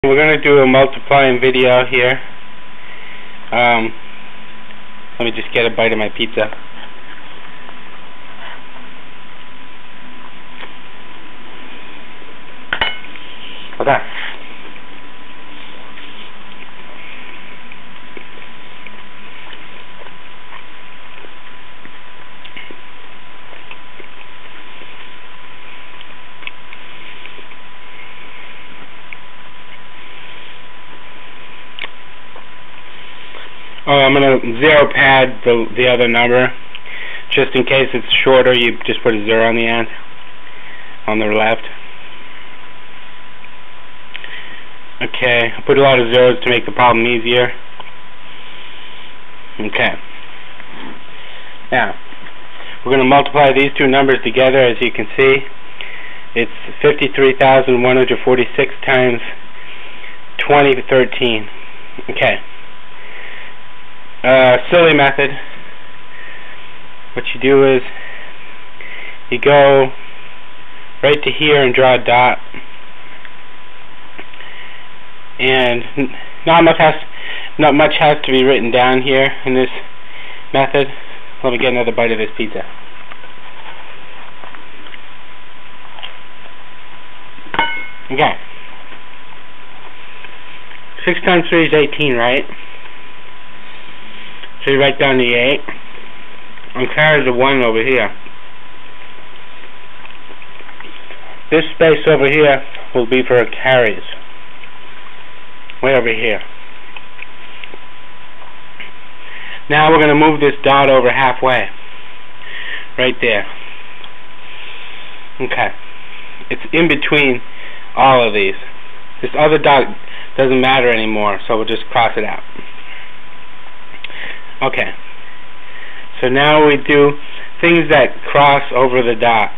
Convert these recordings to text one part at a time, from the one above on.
We're going to do a multiplying video here. Let me just get a bite of my pizza. Okay. I'm going to zero pad the other number. Just in case it's shorter, you just put a 0 on the end, on the left. Okay, I put a lot of zeros to make the problem easier. Okay. Now, we're going to multiply these two numbers together. As you can see, it's 53,146 times 2013. Okay. Silly method. What you do is you go right to here and draw a dot, and not much has to be written down here in this method. Let me get another bite of this pizza. Okay. 6 times 3 is 18, right? So you write down the 8 and carry the 1 over here. This space over here will be for carries. Way over here. Now we're going to move this dot over halfway. Right there. Okay. It's in between all of these. This other dot doesn't matter anymore, so we'll just cross it out. Okay, so now we do things that cross over the dot.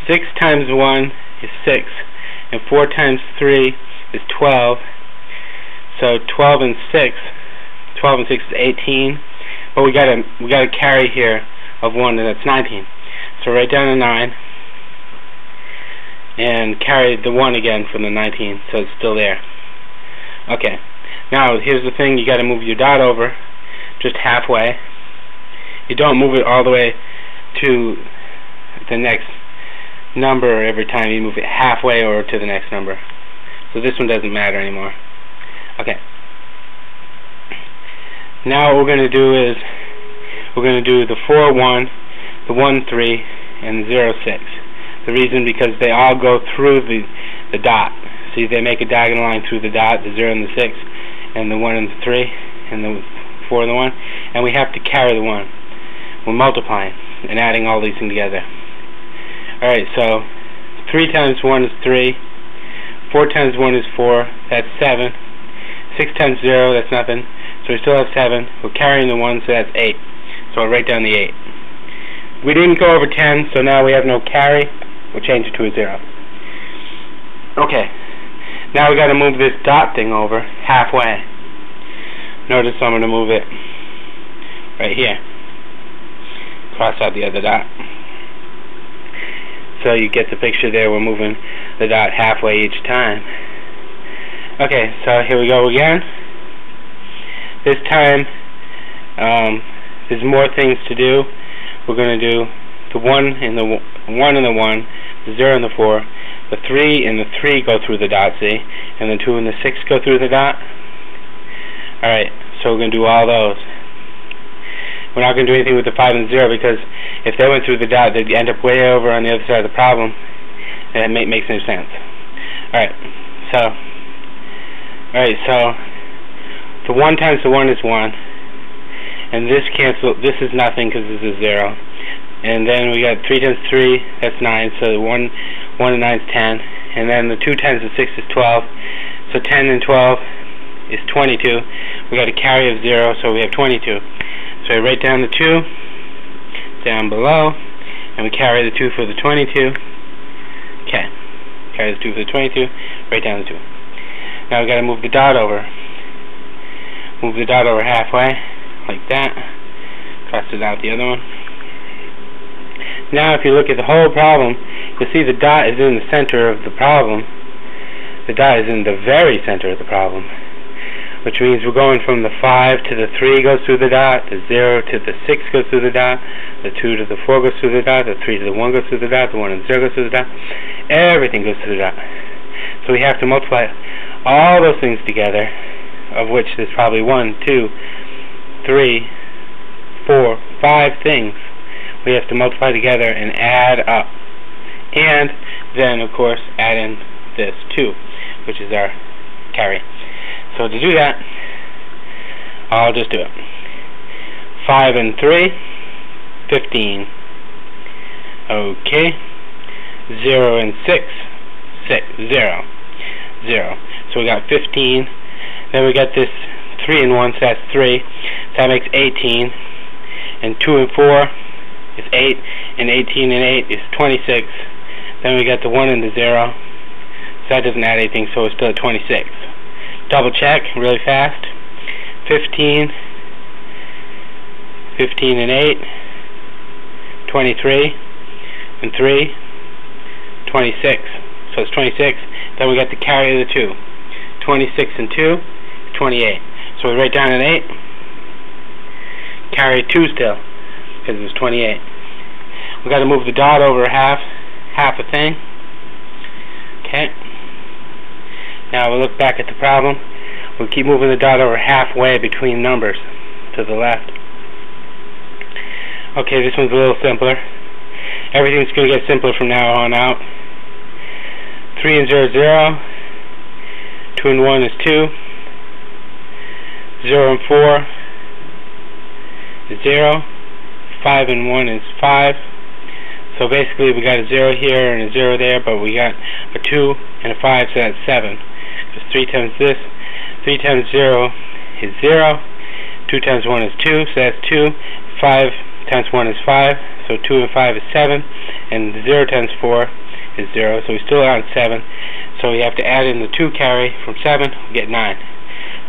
6 times 1 is 6, and 4 times 3 is 12. So 12 and 6 is 18. But we got a carry here of 1, and that's 19. So write down a 9 and carry the 1 again from the 19, so it's still there. Okay. Now, here's the thing, you got to move your dot over just halfway. You don't move it all the way to the next number every time. You move it halfway or to the next number. So this one doesn't matter anymore. Okay. Now what we're going to do is we're going to do the 4, 1, the 1, 3, and 0, 6. The reason because they all go through the dot. See, they make a diagonal line through the dot, the 0 and the 6. And the 1 and the 3, and the 4 and the 1, and we have to carry the 1. We're multiplying and adding all these things together. Alright, so 3 times 1 is 3, 4 times 1 is 4, that's 7, 6 times 0, that's nothing, so we still have 7, we're carrying the 1, so that's 8, so I'll write down the 8. We didn't go over 10, so now we have no carry, we'll change it to a 0. Okay. Now we got to move this dot thing over halfway. Notice I'm going to move it right here. Cross out the other dot. So you get the picture there. We're moving the dot halfway each time. Okay, so here we go again. This time there's more things to do. We're going to do the 1 and the 1 and the 1, the 0 and the 4. The 3 and the 3 go through the dot, see? And the 2 and the 6 go through the dot. Alright, so we're going to do all those. We're not going to do anything with the 5 and 0 because if they went through the dot, they'd end up way over on the other side of the problem. And it makes no sense. Alright, so the 1 times the 1 is 1. And this is nothing because this is 0. And then we got 3 times 3, that's 9, so 1 and 9 is 10, and then the 2 times the 6 is 12, so 10 and 12 is 22. We got a carry of 0, so we have 22. So I write down the 2 down below, and we carry the 2 for the 22. Okay, carry the 2 for the 22, write down the 2. Now we got to move the dot over. Move the dot over halfway, like that. Cross it out the other one. Now if you look at the whole problem, you'll see the dot is in the center of the problem. the dot is in the very center of the problem, which means we're going from the 5 to the 3 goes through the dot, the 0 to the 6 goes through the dot, the 2 to the 4 goes through the dot, the 3 to the 1 goes through the dot, the 1 and the 0 goes through the dot. Everything goes through the dot. So we have to multiply all those things together, of which there's probably 1, 2, 3, 4, 5 things we have to multiply together and add up. And then, of course, add in this 2, which is our carry. So to do that, I'll just do it. 5 and 3, 15. Okay. 0 and 6, 0. 0. So we got 15. Then we got this 3 and 1, so that's 3. So that makes 18. And 2 and 4 is 8. And 18 and 8 is 26. Then we got the 1 and the 0. So that doesn't add anything, so it's still at 26. Double check really fast. 15. 15 and 8. 23. And 3. 26. So it's 26. Then we got the carry of the 2. 26 and 2 is 28. So we write down an 8. Carry 2 still, because it was 28. We got to move the dot over half a thing. Okay. Now we'll look back at the problem. We'll keep moving the dot over halfway between numbers to the left. Okay, this one's a little simpler. Everything's going to get simpler from now on out. 3 and 0, 0. 2 and 1 is 2. 0 and 4 is 0. 5 and 1 is 5. So basically we got a 0 here and a 0 there, but we got a 2 and a 5, so that's 7. Because 3 times this, 3 times 0 is 0. 2 times 1 is 2, so that's 2. 5 times 1 is 5, so 2 and 5 is 7. And 0 times 4 is 0, so we still are on 7. So we have to add in the 2 carry from 7, we get 9.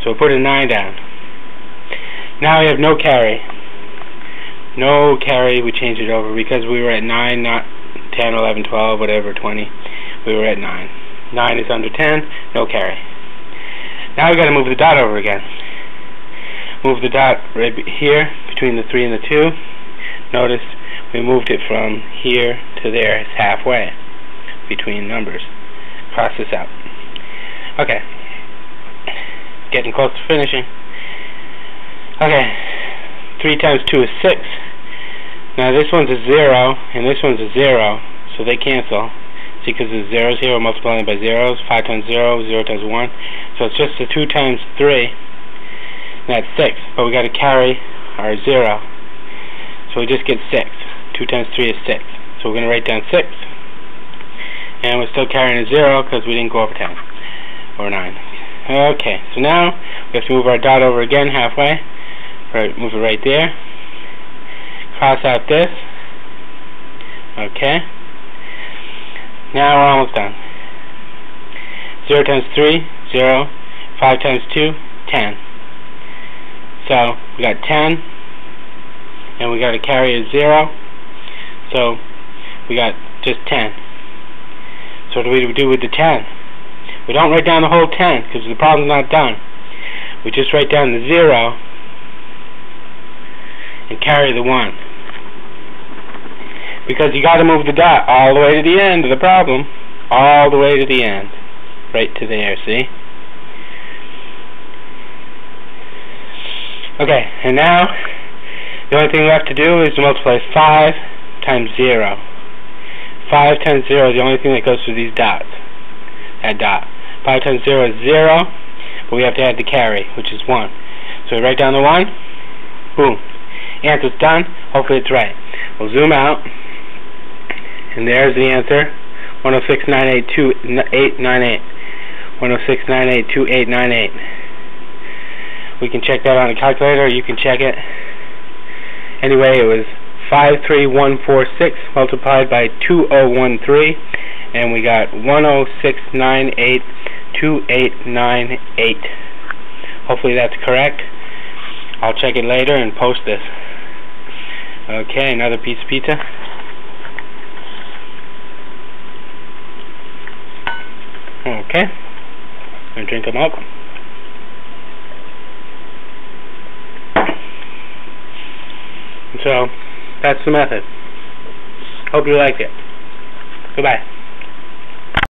So we'll put a 9 down. Now we have no carry. No carry, we change it over because we were at 9, not 10, 11, 12, whatever, 20. We were at 9. 9 is under 10, no carry. Now we got to move the dot over again. Move the dot right here between the 3 and the 2. Notice we moved it from here to there. It's halfway between numbers. Cross this out. Okay. Getting close to finishing. Okay. 3 times 2 is 6. Now this one's a 0 and this one's a 0, so they cancel. See, because the zeros here are multiplying by zeros. 5 times 0, 0 times 1. So it's just the 2 times 3. And that's 6. But we got to carry our 0. So we just get 6. 2 times 3 is 6. So we're going to write down 6. And we're still carrying a 0 because we didn't go over 10 or 9. Okay, so now we have to move our dot over again halfway. Right, move it right there. Cross out this. Okay. Now we're almost done. 0 times 3, 0. 5 times 2, 10. So we got 10. And we got to carry a 0. So we got just 10. So what do we do with the 10? We don't write down the whole 10 because the problem's not done. We just write down the 0 and carry the 1. Because you got to move the dot all the way to the end of the problem. All the way to the end. Right to there, see? Okay, and now the only thing left to do is to multiply 5 times 0. 5 times 0 is the only thing that goes through these dots. That dot. 5 times 0 is 0, but we have to add the carry, which is 1. So we write down the 1. Boom. Answer's done. Hopefully it's right. We'll zoom out. And there's the answer. 106.982898. 106.982898. We can check that on a calculator, or you can check it. Anyway, it was 53146 multiplied by 2013, and we got 106.982898. Hopefully that's correct. I'll check it later and post this. Okay, another piece of pizza. Okay. and drink a milk. So, that's the method. Hope you liked it. Goodbye.